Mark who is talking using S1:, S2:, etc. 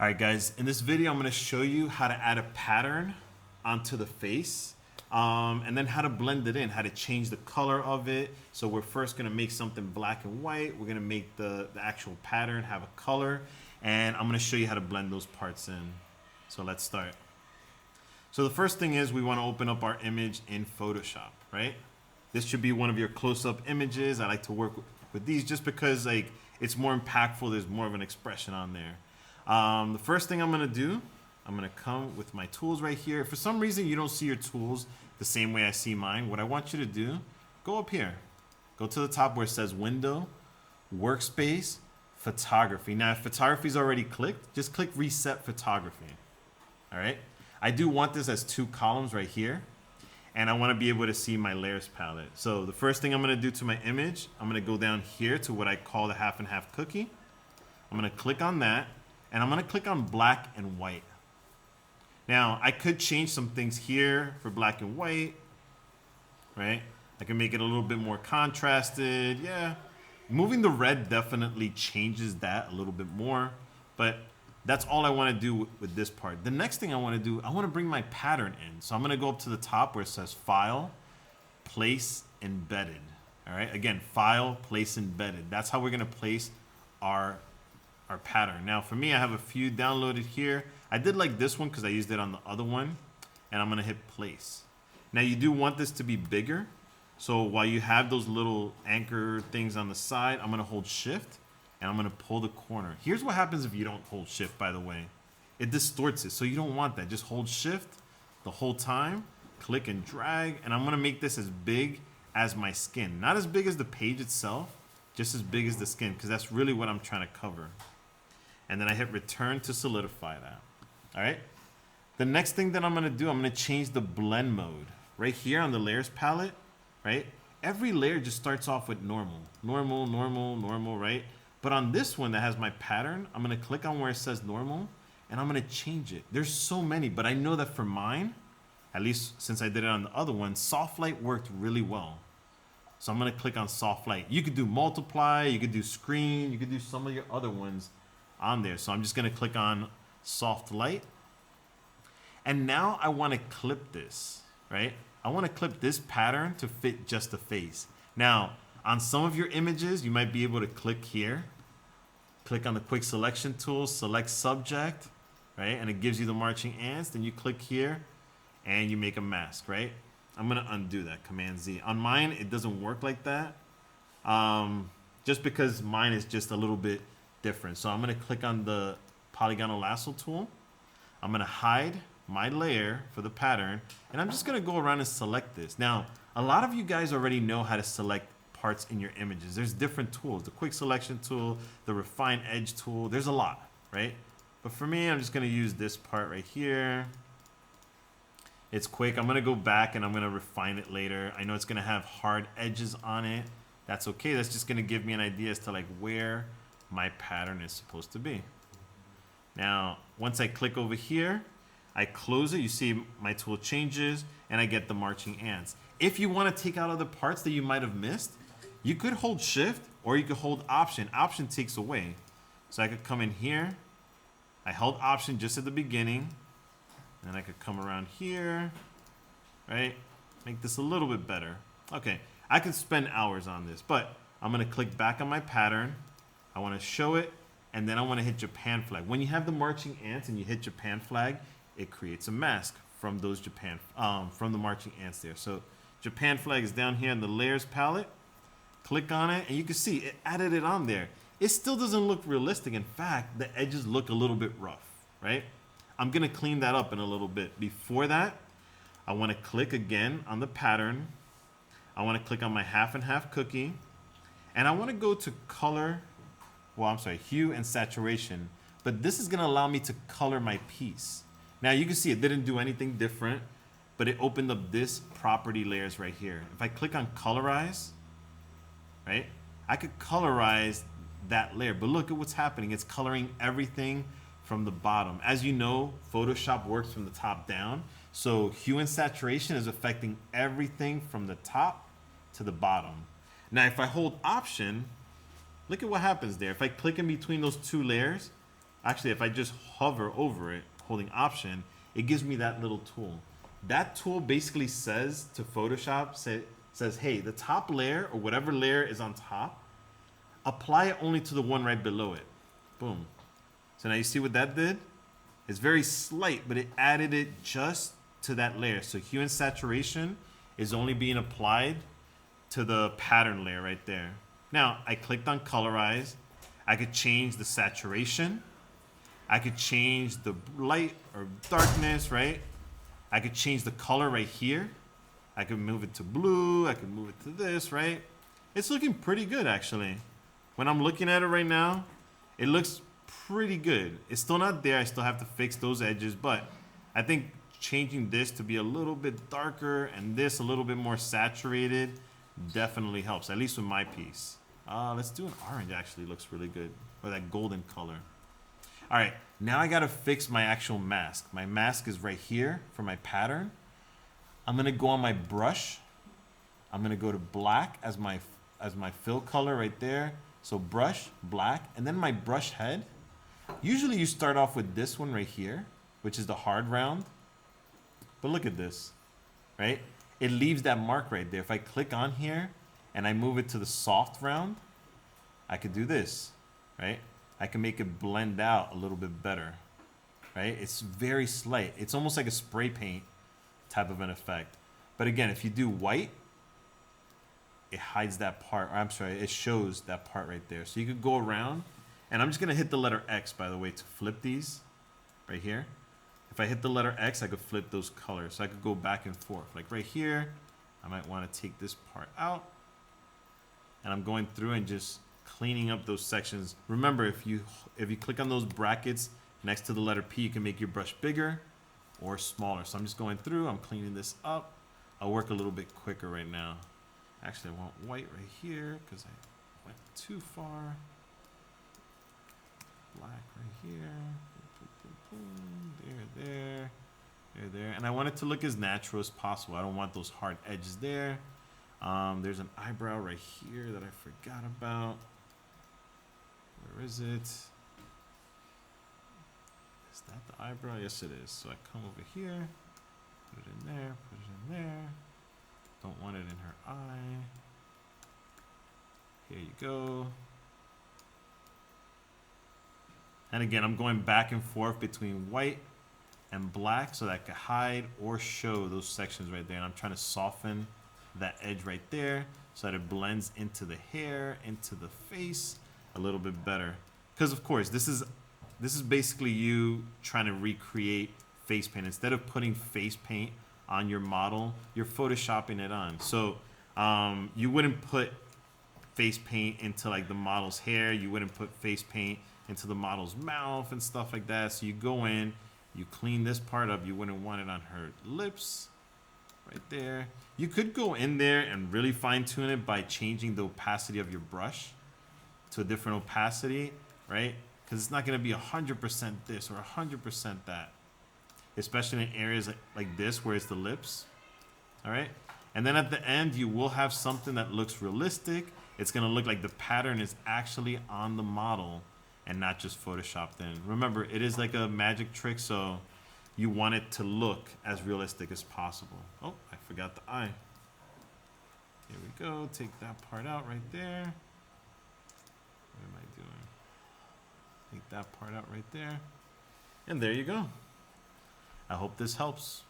S1: All right, guys, in this video, I'm gonna show you how to add a pattern onto the face and then how to blend it in, how to change the color of it. So we're first gonna make something black and white. We're gonna make the actual pattern have a color, and I'm gonna show you how to blend those parts in. So let's start. So the first thing is we wanna open up our image in Photoshop, right? This should be one of your close-up images. I like to work with these just because it's more impactful. There's more of an expression on there. The first thing I'm gonna do, I'm gonna come with my tools right here. If for some reason you don't see your tools the same way I see mine, what I want you to do, go up here. Go to the top where it says Window, Workspace, Photography. Now, if photography is already clicked, just click Reset Photography. All right? I do want this as two columns right here, and I wanna be able to see my layers palette. So the first thing I'm gonna do to my image, I'm gonna go down here to what I call the half and half cookie. I'm gonna click on that, and I'm gonna click on black and white. Now, I could change some things here for black and white, right? I can make it a little bit more contrasted, yeah. Moving the red definitely changes that a little bit more, but that's all I wanna do with this part. The next thing I wanna do, I wanna bring my pattern in. So I'm gonna go up to the top where it says File, Place, Embedded, all right? Again, File, Place, Embedded. That's how we're gonna place our pattern. Now for me, I have a few downloaded here. I did like this one because I used it on the other one, and I'm gonna hit place. Now you do want this to be bigger. So while you have those little anchor things on the side, I'm gonna hold shift and I'm gonna pull the corner. Here's what happens if you don't hold shift, by the way. It distorts it, so you don't want that. Just hold shift the whole time, click and drag, and I'm gonna make this as big as my skin. Not as big as the page itself, just as big as the skin, because that's really what I'm trying to cover. And then I hit return to solidify that. All right. The next thing that I'm gonna do, I'm gonna change the blend mode. Right here on the layers palette, right? Every layer just starts off with normal, normal, normal, normal, right? But on this one that has my pattern, I'm gonna click on where it says normal and I'm gonna change it. There's so many, but I know that for mine, at least since I did it on the other one, soft light worked really well. So I'm gonna click on soft light. You could do multiply, you could do screen, you could do some of your other ones on there. So I'm just gonna click on soft light. And now I wanna clip this, right? I wanna clip this pattern to fit just the face. Now, on some of your images, you might be able to click here, click on the quick selection tool, select subject, right? And it gives you the marching ants. Then you click here and you make a mask, right? I'm gonna undo that, Command Z. On mine, it doesn't work like that. Just because mine is just a little bit different. So I'm gonna click on the polygonal lasso tool. I'm gonna hide my layer for the pattern, and I'm just gonna go around and select this. Now, a lot of you guys already know how to select parts in your images. There's different tools, the quick selection tool, the refine edge tool, there's a lot, right? But for me, I'm just gonna use this part right here. It's quick. I'm gonna go back and I'm gonna refine it later. I know it's gonna have hard edges on it. That's okay. That's just gonna give me an idea as to like where my pattern is supposed to be. Now, once I click over here, I close it. You see my tool changes and I get the marching ants. If you want to take out other parts that you might have missed, you could hold shift or you could hold option. Option takes away. So I could come in here. I held option just at the beginning. And I could come around here, right? Make this a little bit better. Okay, I could spend hours on this, but I'm gonna click back on my pattern. I wanna show it, and then I wanna hit Japan flag. When you have the marching ants and you hit Japan flag, it creates a mask from those from the marching ants there. So Japan flag is down here in the layers palette. Click on it, and you can see it added it on there. It still doesn't look realistic. In fact, the edges look a little bit rough, right? I'm gonna clean that up in a little bit. Before that, I wanna click again on the pattern. I wanna click on my half and half cookie, and I wanna go to color, hue and saturation, but this is gonna allow me to color my piece. Now you can see it didn't do anything different, but it opened up this property layers right here. If I click on colorize, right, I could colorize that layer, but look at what's happening. It's coloring everything from the bottom. As you know, Photoshop works from the top down. So hue and saturation is affecting everything from the top to the bottom. Now, if I hold option, look at what happens there. If I click in between those two layers, Actually, if I just hover over it, holding Option, it gives me that little tool. That tool basically says to Photoshop, says, hey, the top layer or whatever layer is on top, apply it only to the one right below it. Boom. So now you see what that did? It's very slight, but it added it just to that layer. So hue and saturation is only being applied to the pattern layer right there. Now, I clicked on colorize. I could change the saturation. I could change the light or darkness, right? I could change the color right here. I could move it to blue. I could move it to this, right? It's looking pretty good, actually. When I'm looking at it right now, it looks pretty good. It's still not there. I still have to fix those edges, but I think changing this to be a little bit darker and this a little bit more saturated definitely helps, at least with my piece. Let's do an orange, actually looks really good, or that golden color. All right, now I gotta fix my actual mask. My mask is right here for my pattern. I'm gonna go on my brush. I'm gonna go to black as my fill color right there. So brush, black, and then my brush head. Usually you start off with this one right here, which is the hard round. But look at this, right? It leaves that mark right there. If I click on here and I move it to the soft round, I could do this, right? I can make it blend out a little bit better, right? It's very slight. It's almost like a spray paint type of an effect. But again, if you do white, it hides that part, or I'm sorry, it shows that part right there. So you could go around, and I'm just gonna hit the letter X, by the way, to flip these right here. If I hit the letter X, I could flip those colors. So I could go back and forth. Like right here, I might wanna take this part out, and I'm going through and just cleaning up those sections. Remember, if you click on those brackets next to the letter P, you can make your brush bigger or smaller. So I'm just going through, I'm cleaning this up. I'll work a little bit quicker right now. Actually, I want white right here because I went too far. Black right here. There. And I want it to look as natural as possible. I don't want those hard edges there. There's an eyebrow right here that I forgot about. Where is it? Is that the eyebrow? Yes, it is. So I come over here, put it in there, put it in there. Don't want it in her eye. Here you go. And again, I'm going back and forth between white and black so that I can hide or show those sections right there. And I'm trying to soften that edge right there so that it blends into the hair, into the face a little bit better. Because of course, this is basically you trying to recreate face paint. Instead of putting face paint on your model, you're photoshopping it on. So you wouldn't put face paint into like the model's hair. You wouldn't put face paint into the model's mouth and stuff like that. So you go in, you clean this part up. You wouldn't want it on her lips right there. You could go in there and really fine tune it by changing the opacity of your brush to a different opacity, right? Because it's not going to be 100% this or 100% that, especially in areas like this where it's the lips. All right, and then at the end you will have something that looks realistic. It's going to look like the pattern is actually on the model and not just photoshopped in. Remember, it is like a magic trick, so you want it to look as realistic as possible. Oh, I forgot the eye. Here we go. Take that part out right there. What am I doing? Take that part out right there. And there you go. I hope this helps.